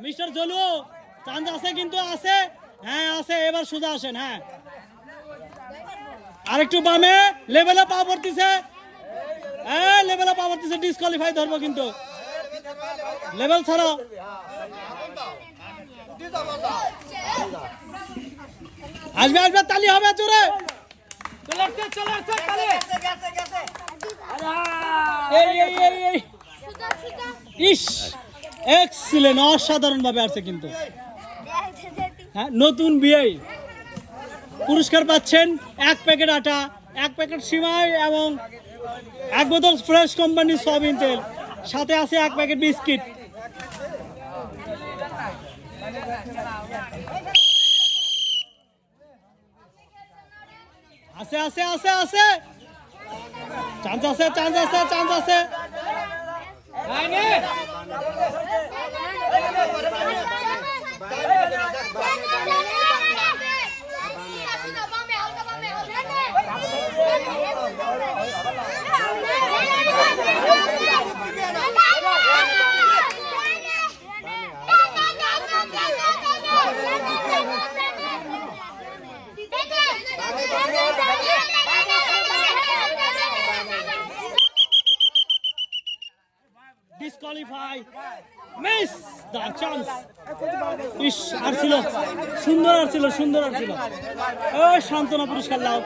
Mister জলু chance আছে কিন্তু আছে, হ্যাঁ আছে, এবার সোজা আসেন। হ্যাঁ আরেকটু বামে, লেভেলে পা পড়তেছে, হ্যাঁ লেভেলে পা পড়তেছে, ডিসকোয়ালিফাই ধরবো কিন্তু, লেভেল ছাড়া। আসবে আসবে, তালি হবে জোরে। ইস এক্সিলেন্ট, অসাধারণ ভাবে আসছে কিন্তু। হ্যাঁ নতুন বিয়ে পুরস্কার পাচ্ছেন 1 প্যাকেট আটা, 1 প্যাকেট সিমাই এবং 1 বোতল ফ্রেশ কোম্পানির সয়াবিন তেল, সাথে আছে 1 প্যাকেট বিস্কিট। আছে আছে আছে আছে, চান্স আছে চান্স আছে চান্স আছে। ডিসকোয়ালিফাই, মিস দা চান্স। ইস আর ছিল, সুন্দর আর ছিল, সুন্দর আর ছিল। ও সান্ত্বনা পুরস্কার লাভ।